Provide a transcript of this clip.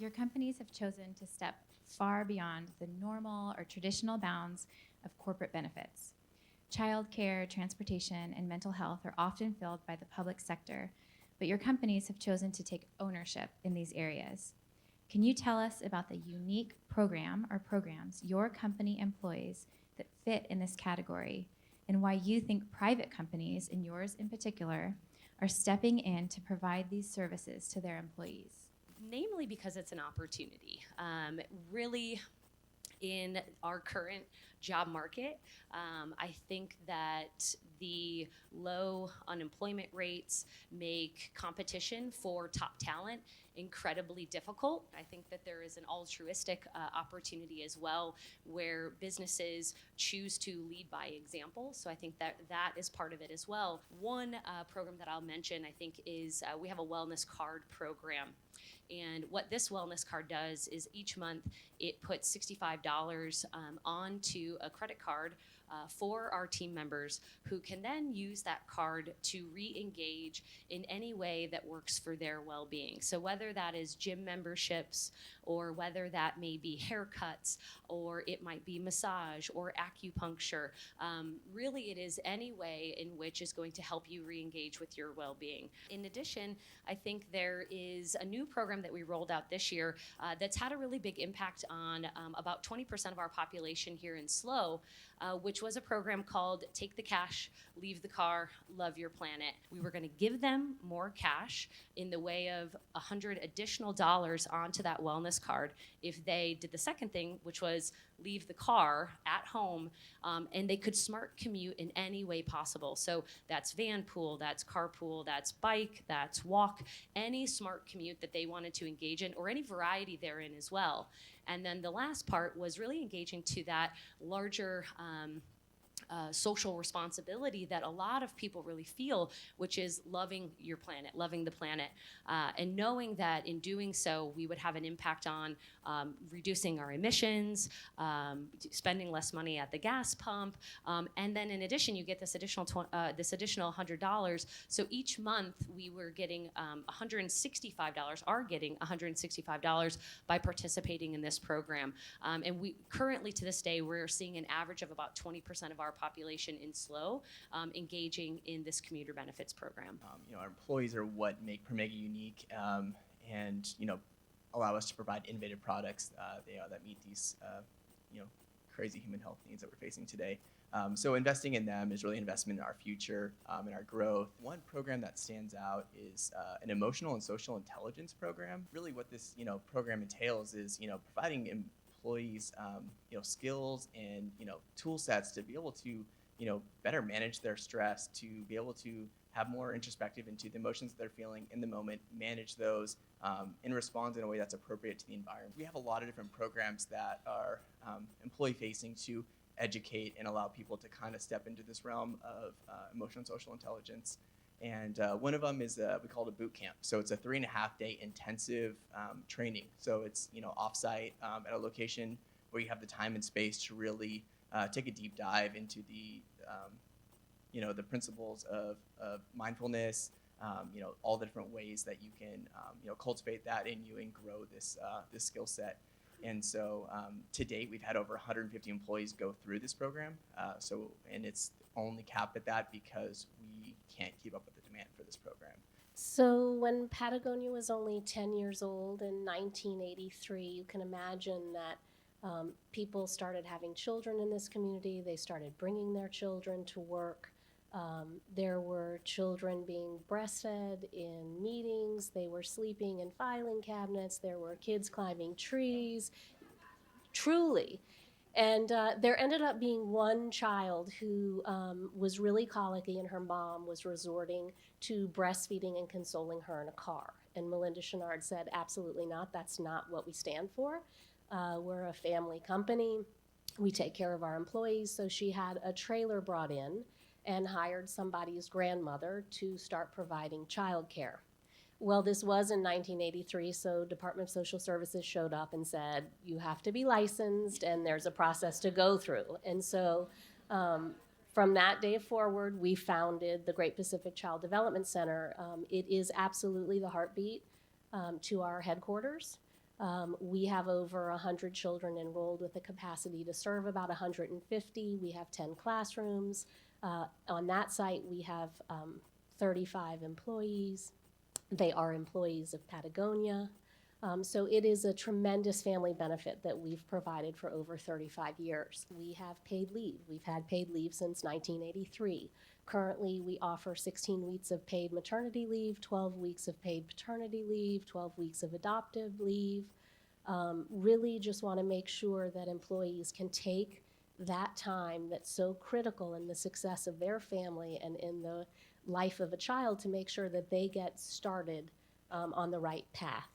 your companies have chosen to step far beyond the normal or traditional bounds of corporate benefits. Childcare, transportation, and mental health are often filled by the public sector, but your companies have chosen to take ownership in these areas. Can you tell us about the unique program or programs your company employs that fit in this category, and why you think private companies, and yours in particular, are stepping in to provide these services to their employees? Namely because it's an opportunity. Really, in our current job market, I think that the low unemployment rates make competition for top talent incredibly difficult. I think that there is an altruistic opportunity as well, where businesses choose to lead by example. So I think that that is part of it as well. One program that I'll mention, I think, is we have a wellness card program. And what this wellness card does is each month it puts $65 onto a credit card for our team members, who can then use that card to re-engage in any way that works for their well-being. So whether that is gym memberships, or whether that may be haircuts, or it might be massage or acupuncture, really it is any way in which is going to help you re-engage with your well-being. In addition, I think there is a new program that we rolled out this year that's had a really big impact on about 20% of our population here in SLO, which was a program called Take the Cash, Leave the Car, Love Your Planet. We were going to give them more cash in the way of $100 additional onto that wellness card if they did the second thing, which was leave the car at home, and they could smart commute in any way possible. So that's van pool, that's carpool, that's bike, that's walk, any smart commute that they wanted to engage in, or any variety therein as well. And then the last part was really engaging to that larger social responsibility that a lot of people really feel, which is loving your planet, loving the planet, and knowing that in doing so, we would have an impact on reducing our emissions, spending less money at the gas pump, and then in addition, you get this additional $100. So each month, we were getting $165, are getting $165 by participating in this program. And we currently, to this day, we're seeing an average of about 20% of our population in SLO engaging in this commuter benefits program. Our employees are what make Promega unique, and allow us to provide innovative products that meet these crazy human health needs that we're facing today. So investing in them is really an investment in our future, in our growth. One program that stands out is an emotional and social intelligence program. Really, what this program entails is providing employees skills and tool sets to be able to better manage their stress, to be able to have more introspective into the emotions that they're feeling in the moment, manage those, and respond in a way that's appropriate to the environment. We have a lot of different programs that are employee-facing to educate and allow people to kind of step into this realm of emotional and social intelligence. And one of them is we call it a boot camp. So it's a 3.5-day intensive training. So it's offsite at a location where you have the time and space to really take a deep dive into the principles of mindfulness, all the different ways that you can cultivate that in you and grow this skill set. And so to date, we've had over 150 employees go through this program. And it's only capped at that because we can't keep up with the demand for this program. So when Patagonia was only 10 years old in 1983, you can imagine that people started having children in this community. They started bringing their children to work. There were children being breastfed in meetings. They were sleeping in filing cabinets. There were kids climbing trees, truly. And there ended up being one child who was really colicky, and her mom was resorting to breastfeeding and consoling her in a car. And Melinda Chenard said, absolutely not. That's not what we stand for. We're a family company. We take care of our employees. So she had a trailer brought in and hired somebody's grandmother to start providing childcare. Well, this was in 1983, so Department of Social Services showed up and said, you have to be licensed and there's a process to go through. And so from that day forward, we founded the Great Pacific Child Development Center. It is absolutely the heartbeat to our headquarters. We have over 100 children enrolled with the capacity to serve about 150. We have 10 classrooms. On that site, we have 35 employees. They are employees of Patagonia. So it is a tremendous family benefit that we've provided for over 35 years. We have paid leave. We've had paid leave since 1983. Currently, we offer 16 weeks of paid maternity leave, 12 weeks of paid paternity leave, 12 weeks of adoptive leave. Really just want to make sure that employees can take that time that's so critical in the success of their family and in the life of a child to make sure that they get started on the right path.